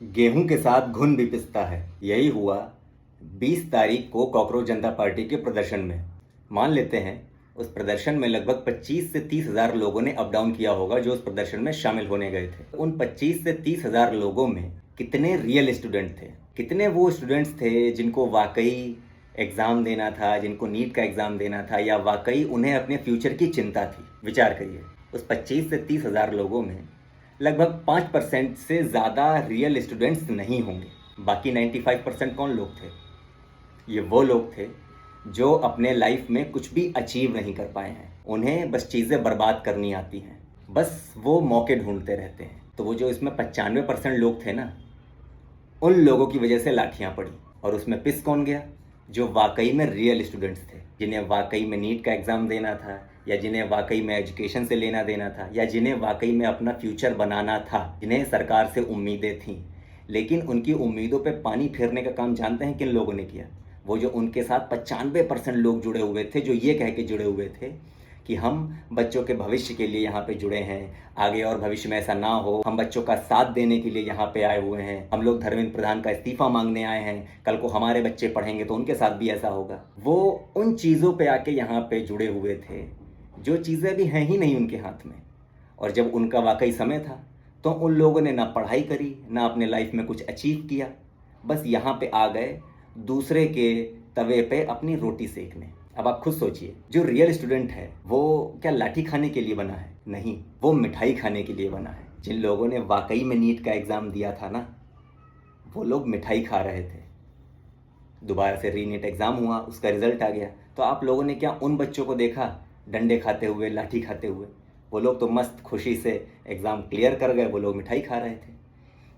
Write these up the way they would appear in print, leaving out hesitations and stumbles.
गेहूं के साथ घुन भी पिसता है। यही हुआ 20 तारीख को कॉकरोच जनता पार्टी के प्रदर्शन में। मान लेते हैं उस प्रदर्शन में लगभग 25 से 30 हजार लोगों ने अप डाउन किया होगा जो उस प्रदर्शन में शामिल होने गए थे। उन 25 से 30 हजार लोगों में कितने रियल स्टूडेंट थे, कितने वो स्टूडेंट्स थे जिनको वाकई एग्ज़ाम देना था, जिनको नीट का एग्ज़ाम देना था, या वाकई उन्हें अपने फ्यूचर की चिंता थी। विचार करिए, उस 25 से 30 हजार लोगों में लगभग 5% से ज़्यादा रियल स्टूडेंट्स नहीं होंगे। बाकी 95% कौन लोग थे? ये वो लोग थे जो अपने लाइफ में कुछ भी अचीव नहीं कर पाए हैं। उन्हें बस चीज़ें बर्बाद करनी आती हैं, बस वो मौके ढूंढते रहते हैं। तो वो जो इसमें 95% लोग थे ना, उन लोगों की वजह से लाठियाँ पड़ी। और उसमें पिस कौन गया? जो वाकई में रियल स्टूडेंट्स थे, जिन्हें वाकई में नीट का एग्ज़ाम देना था, या जिन्हें वाकई में एजुकेशन से लेना देना था, या जिन्हें वाकई में अपना फ्यूचर बनाना था, जिन्हें सरकार से उम्मीदें थीं। लेकिन उनकी उम्मीदों पे पानी फेरने का काम जानते हैं किन लोगों ने किया? वो जो उनके साथ 95% लोग जुड़े हुए थे, जो ये कह के जुड़े हुए थे कि हम बच्चों के भविष्य के लिए यहाँ पे जुड़े हैं, आगे और भविष्य में ऐसा ना हो, हम बच्चों का साथ देने के लिए यहाँ पे आए हुए हैं, हम लोग धर्मेंद्र प्रधान का इस्तीफा मांगने आए हैं, कल को हमारे बच्चे पढ़ेंगे तो उनके साथ भी ऐसा होगा। वो उन चीज़ों पे आके यहाँ पे जुड़े हुए थे जो चीज़ें भी हैं ही नहीं उनके हाथ में। और जब उनका वाकई समय था तो उन लोगों ने ना पढ़ाई करी, ना अपने लाइफ में कुछ अचीव किया, बस यहाँ पे आ गए दूसरे के तवे पे अपनी रोटी सेकने। अब आप खुद सोचिए, जो रियल स्टूडेंट है वो क्या लाठी खाने के लिए बना है? नहीं, वो मिठाई खाने के लिए बना है। जिन लोगों ने वाकई में नीट का एग्ज़ाम दिया था ना, वो लोग मिठाई खा रहे थे। दोबारा से रीनीट एग्ज़ाम हुआ, उसका रिजल्ट आ गया, तो आप लोगों ने क्या उन बच्चों को देखा डंडे खाते हुए, लाठी खाते हुए? वो लोग तो मस्त खुशी से एग्ज़ाम क्लियर कर गए, वो लोग मिठाई खा रहे थे।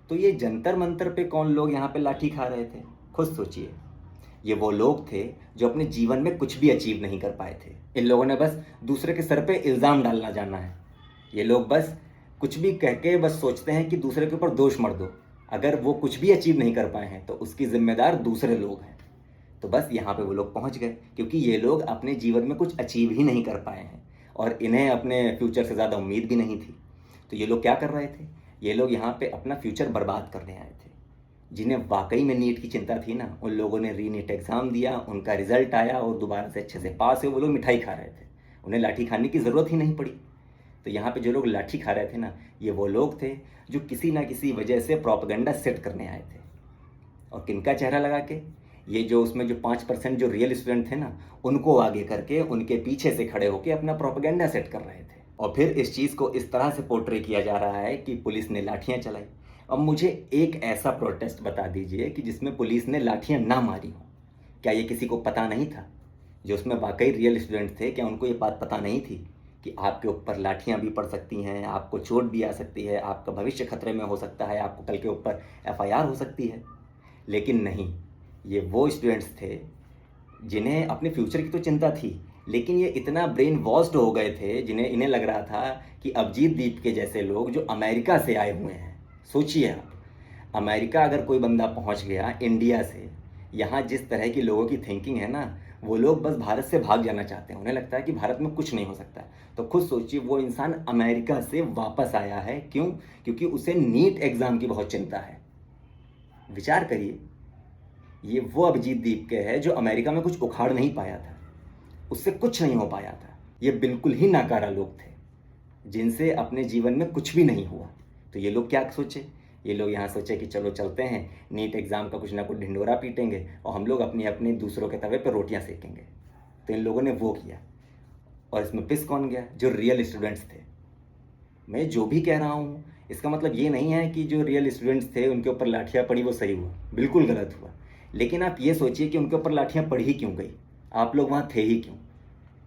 तो ये जंतर मंतर पे कौन लोग यहाँ पे लाठी खा रहे थे? खुद सोचिए। ये वो लोग थे जो अपने जीवन में कुछ भी अचीव नहीं कर पाए थे। इन लोगों ने बस दूसरे के सर पे इल्ज़ाम डालना जाना है। ये लोग बस कुछ भी कह के बस सोचते हैं कि दूसरे के ऊपर दोष मढ़ दो। अगर वो कुछ भी अचीव नहीं कर पाए हैं तो उसकी जिम्मेदार दूसरे लोग हैं। तो बस यहाँ पे वो लोग पहुँच गए, क्योंकि ये लोग अपने जीवन में कुछ अचीव ही नहीं कर पाए हैं और इन्हें अपने फ्यूचर से ज़्यादा उम्मीद भी नहीं थी। तो ये लोग क्या कर रहे थे? ये लोग यहाँ पे अपना फ्यूचर बर्बाद करने आए थे। जिन्हें वाकई में नीट की चिंता थी ना, उन लोगों ने रीनीट एग्ज़ाम दिया, उनका रिजल्ट आया और दोबारा से अच्छे से पास हुए, वो लोग मिठाई खा रहे थे। उन्हें लाठी खाने की ज़रूरत ही नहीं पड़ी। तो यहाँ पे जो लोग लाठी खा रहे थे ना, ये वो लोग थे जो किसी ना किसी वजह से प्रोपेगेंडा सेट करने आए थे। और किनका चेहरा लगा के? ये जो उसमें जो 5% जो रियल स्टूडेंट थे ना, उनको आगे करके उनके पीछे से खड़े होकर अपना प्रोपेगेंडा सेट कर रहे थे। और फिर इस चीज़ को इस तरह से पोर्ट्रे किया जा रहा है कि पुलिस ने लाठियाँ चलाई। अब मुझे एक ऐसा प्रोटेस्ट बता दीजिए कि जिसमें पुलिस ने लाठियाँ ना मारी हो। क्या ये किसी को पता नहीं था? जो उसमें वाकई रियल स्टूडेंट थे, क्या उनको ये बात पता नहीं थी कि आपके ऊपर लाठियाँ भी पड़ सकती हैं, आपको चोट भी आ सकती है, आपका भविष्य खतरे में हो सकता है, आपको कल के ऊपर FIR हो सकती है? लेकिन नहीं, ये वो स्टूडेंट्स थे जिन्हें अपने फ्यूचर की तो चिंता थी, लेकिन ये इतना ब्रेन वॉश्ड हो गए थे इन्हें लग रहा था कि अभिजीत दीप के जैसे लोग जो अमेरिका से आए हुए हैं। सोचिए आप, अमेरिका अगर कोई बंदा पहुंच गया इंडिया से, यहाँ जिस तरह की लोगों की थिंकिंग है ना, वो लोग बस भारत से भाग जाना चाहते हैं। उन्हें लगता है कि भारत में कुछ नहीं हो सकता। तो खुद सोचिए, वो इंसान अमेरिका से वापस आया है, क्यों? क्योंकि उसे नीट एग्ज़ाम की बहुत चिंता है। विचार करिए, ये वो अभिजीत दीप के है जो अमेरिका में कुछ उखाड़ नहीं पाया था, उससे कुछ नहीं हो पाया था। ये बिल्कुल ही नाकारा लोग थे जिनसे अपने जीवन में कुछ भी नहीं हुआ। तो ये लोग क्या सोचे? ये लोग यहाँ सोचे कि चलो चलते हैं, नीट एग्ज़ाम का कुछ ना कुछ ढिंढोरा पीटेंगे और हम लोग अपनी अपनी दूसरों के तवे पर रोटियाँ सेकेंगे। तो इन लोगों ने वो किया। और इसमें पिस कौन गया? जो रियल स्टूडेंट्स थे। मैं जो भी कह रहा हूँ, इसका मतलब ये नहीं है कि जो रियल स्टूडेंट्स थे उनके ऊपर लाठियाँ पड़ी वो सही हुआ, बिल्कुल गलत हुआ। लेकिन आप ये सोचिए कि उनके ऊपर लाठियाँ पड़ी ही क्यों गई? आप लोग वहाँ थे ही क्यों?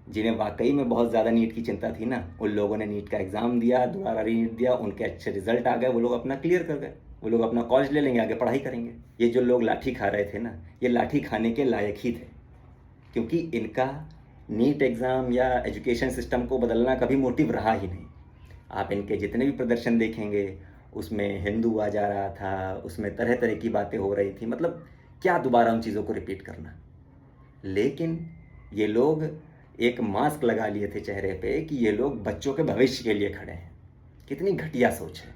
जिन्हें वाकई में बहुत ज़्यादा नीट की चिंता थी ना, उन लोगों ने नीट का एग्ज़ाम दिया, दोबारा रीनीट दिया, उनके अच्छे रिजल्ट आ गए, वो लोग अपना क्लियर कर गए, वो लोग अपना कॉलेज ले लेंगे, आगे पढ़ाई करेंगे। ये जो लोग लाठी खा रहे थे ना, ये लाठी खाने के लायक ही थे, क्योंकि इनका नीट एग्ज़ाम या एजुकेशन सिस्टम को बदलना कभी मोटिव रहा ही नहीं। आप इनके जितने भी प्रदर्शन देखेंगे, उसमें हिंदू आ जा रहा था, उसमें तरह तरह की बातें हो रही थी। मतलब क्या दोबारा उन चीज़ों को रिपीट करना? लेकिन ये लोग एक मास्क लगा लिए थे चेहरे पे कि ये लोग बच्चों के भविष्य के लिए खड़े हैं। कितनी घटिया सोच है।